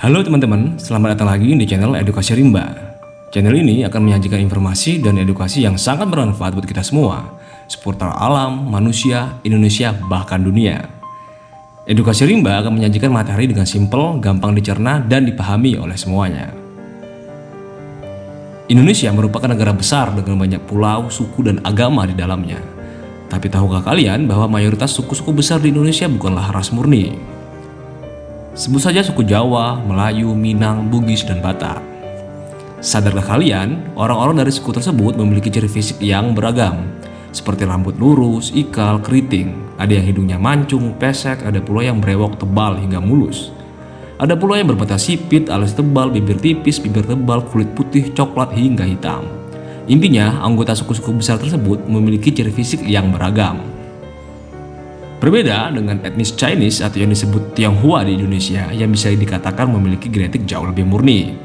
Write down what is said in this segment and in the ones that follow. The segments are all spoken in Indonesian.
Halo teman-teman, selamat datang lagi di channel Edukasi Rimba. Channel ini akan menyajikan informasi dan edukasi yang sangat bermanfaat buat kita semua, seputar alam, manusia, Indonesia, bahkan dunia. Edukasi Rimba akan menyajikan materi dengan simpel, gampang dicerna, dan dipahami oleh semuanya. Indonesia merupakan negara besar dengan banyak pulau, suku, dan agama di dalamnya. Tapi tahukah kalian bahwa mayoritas suku-suku besar di Indonesia bukanlah ras murni? Sebut saja suku Jawa, Melayu, Minang, Bugis, dan Batak. Sadarkah kalian, orang-orang dari suku tersebut memiliki ciri fisik yang beragam, seperti rambut lurus, ikal, keriting, ada yang hidungnya mancung, pesek, ada pula yang brewok tebal hingga mulus. Ada pula yang bermata sipit, alis tebal, bibir tipis, bibir tebal, kulit putih, coklat, hingga hitam. Intinya, anggota suku-suku besar tersebut memiliki ciri fisik yang beragam. Berbeda dengan etnis Chinese atau yang disebut Tionghoa di Indonesia yang bisa dikatakan memiliki genetik jauh lebih murni.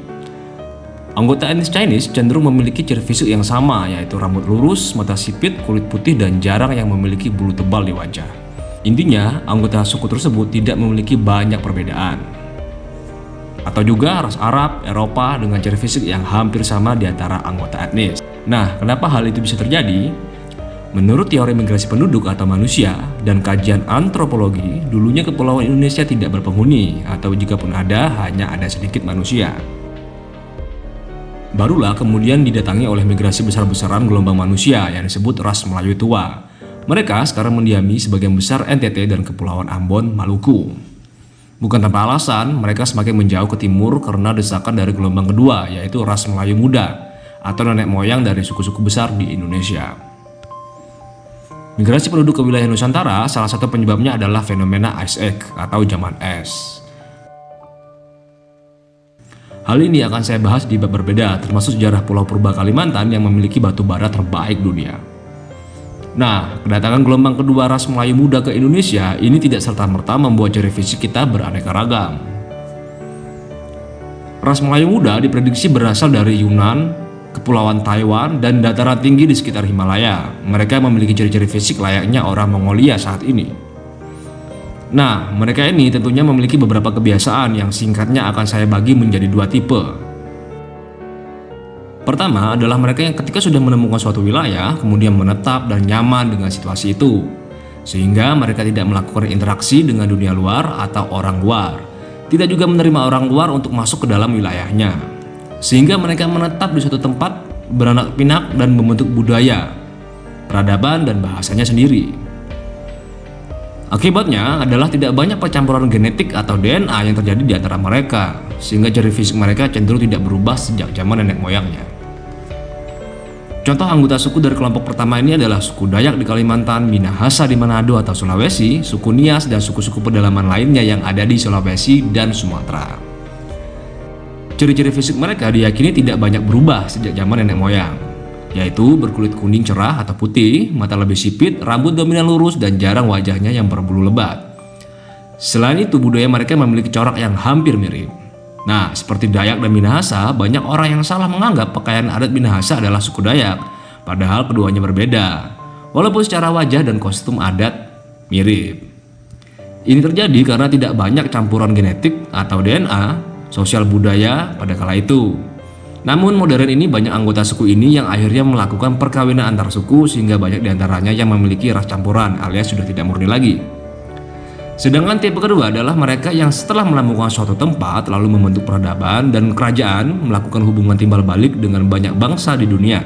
Anggota etnis Chinese cenderung memiliki ciri fisik yang sama, yaitu rambut lurus, mata sipit, kulit putih, dan jarang yang memiliki bulu tebal di wajah. Intinya, anggota suku tersebut tidak memiliki banyak perbedaan. Atau juga ras Arab, Eropa dengan ciri fisik yang hampir sama di antara anggota etnis. Nah, kenapa hal itu bisa terjadi? Menurut teori migrasi penduduk atau manusia dan kajian antropologi, dulunya kepulauan Indonesia tidak berpenghuni, atau jika pun ada, hanya ada sedikit manusia. Barulah kemudian didatangi oleh migrasi besar-besaran gelombang manusia yang disebut ras Melayu tua. Mereka sekarang mendiami sebagian besar NTT dan Kepulauan Ambon, Maluku. Bukan tanpa alasan, mereka semakin menjauh ke timur karena desakan dari gelombang kedua, yaitu ras Melayu muda, atau nenek moyang dari suku-suku besar di Indonesia. Migrasi penduduk ke wilayah Nusantara, salah satu penyebabnya adalah fenomena Ice Age atau zaman es. Hal ini akan saya bahas di bab berbeda, termasuk sejarah Pulau Purba Kalimantan yang memiliki batu bara terbaik dunia. Nah, kedatangan gelombang kedua ras Melayu muda ke Indonesia ini tidak serta-merta membuat ciri fisik kita beraneka ragam. Ras Melayu muda diprediksi berasal dari Yunan, Kepulauan Taiwan, dan dataran tinggi di sekitar Himalaya. Mereka memiliki ciri-ciri fisik layaknya orang Mongolia saat ini. Nah, mereka ini tentunya memiliki beberapa kebiasaan yang singkatnya akan saya bagi menjadi dua tipe. Pertama adalah mereka yang ketika sudah menemukan suatu wilayah, kemudian menetap dan nyaman dengan situasi itu, sehingga mereka tidak melakukan interaksi dengan dunia luar atau orang luar, tidak juga menerima orang luar untuk masuk ke dalam wilayahnya, sehingga mereka menetap di suatu tempat, beranak pinak dan membentuk budaya, peradaban, dan bahasanya sendiri. Akibatnya adalah tidak banyak percampuran genetik atau DNA yang terjadi di antara mereka, sehingga ciri fisik mereka cenderung tidak berubah sejak zaman nenek moyangnya. Contoh anggota suku dari kelompok pertama ini adalah suku Dayak di Kalimantan, Minahasa di Manado atau Sulawesi, suku Nias, dan suku-suku pedalaman lainnya yang ada di Sulawesi dan Sumatera. Ciri-ciri fisik mereka diyakini tidak banyak berubah sejak zaman nenek moyang, yaitu berkulit kuning cerah atau putih, mata lebih sipit, rambut dominan lurus, dan jarang wajahnya yang berbulu lebat. Selain itu, budaya mereka memiliki corak yang hampir mirip. Nah, seperti Dayak dan Minahasa, banyak orang yang salah menganggap pakaian adat Minahasa adalah suku Dayak, padahal keduanya berbeda, walaupun secara wajah dan kostum adat mirip. Ini terjadi karena tidak banyak campuran genetik atau DNA, sosial budaya pada kala itu. Namun modern ini banyak anggota suku ini yang akhirnya melakukan perkawinan antar suku, sehingga banyak diantaranya yang memiliki ras campuran alias sudah tidak murni lagi. Sedangkan tipe kedua adalah mereka yang setelah menemukan suatu tempat lalu membentuk peradaban dan kerajaan, melakukan hubungan timbal balik dengan banyak bangsa di dunia.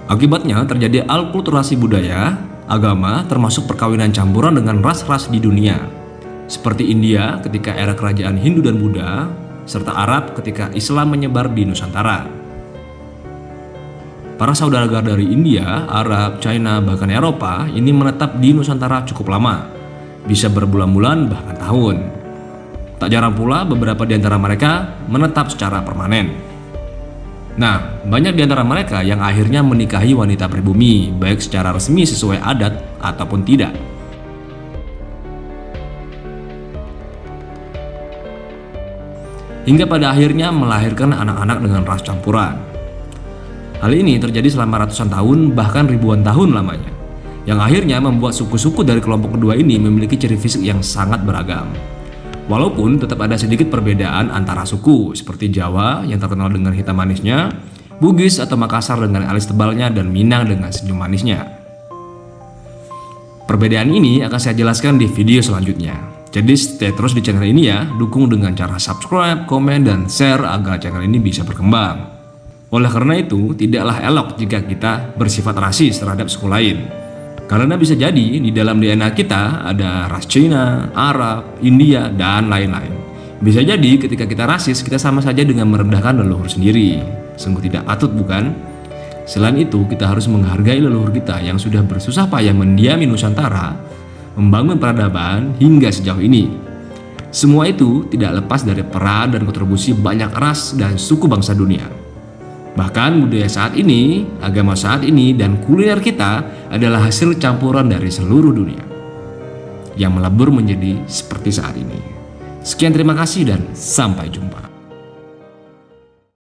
Akibatnya terjadi alkulturasi budaya, agama, termasuk perkawinan campuran dengan ras-ras di dunia, seperti India ketika era kerajaan Hindu dan Buddha, serta Arab ketika Islam menyebar di Nusantara. Para saudagar dari India, Arab, China, bahkan Eropa ini menetap di Nusantara cukup lama, bisa berbulan-bulan bahkan tahun. Tak jarang pula beberapa di antara mereka menetap secara permanen. Nah, banyak di antara mereka yang akhirnya menikahi wanita pribumi, baik secara resmi sesuai adat ataupun tidak. Hingga pada akhirnya melahirkan anak-anak dengan ras campuran. Hal ini terjadi selama ratusan tahun, bahkan ribuan tahun lamanya, yang akhirnya membuat suku-suku dari kelompok kedua ini memiliki ciri fisik yang sangat beragam. Walaupun tetap ada sedikit perbedaan antara suku, seperti Jawa yang terkenal dengan hitam manisnya, Bugis atau Makassar dengan alis tebalnya, dan Minang dengan senyum manisnya. Perbedaan ini akan saya jelaskan di video selanjutnya. Jadi stay terus di channel ini ya, dukung dengan cara subscribe, komen, dan share agar channel ini bisa berkembang. Oleh karena itu, tidaklah elok jika kita bersifat rasis terhadap suku lain. Karena bisa jadi di dalam DNA kita ada ras Cina, Arab, India, dan lain-lain. Bisa jadi ketika kita rasis, kita sama saja dengan merendahkan leluhur sendiri. Sungguh tidak patut, bukan? Selain itu, kita harus menghargai leluhur kita yang sudah bersusah payah mendiami Nusantara, membangun peradaban hingga sejauh ini. Semua itu tidak lepas dari peran dan kontribusi banyak ras dan suku bangsa dunia. Bahkan budaya saat ini, agama saat ini, dan kuliner kita adalah hasil campuran dari seluruh dunia yang melebur menjadi seperti saat ini. Sekian, terima kasih, dan sampai jumpa.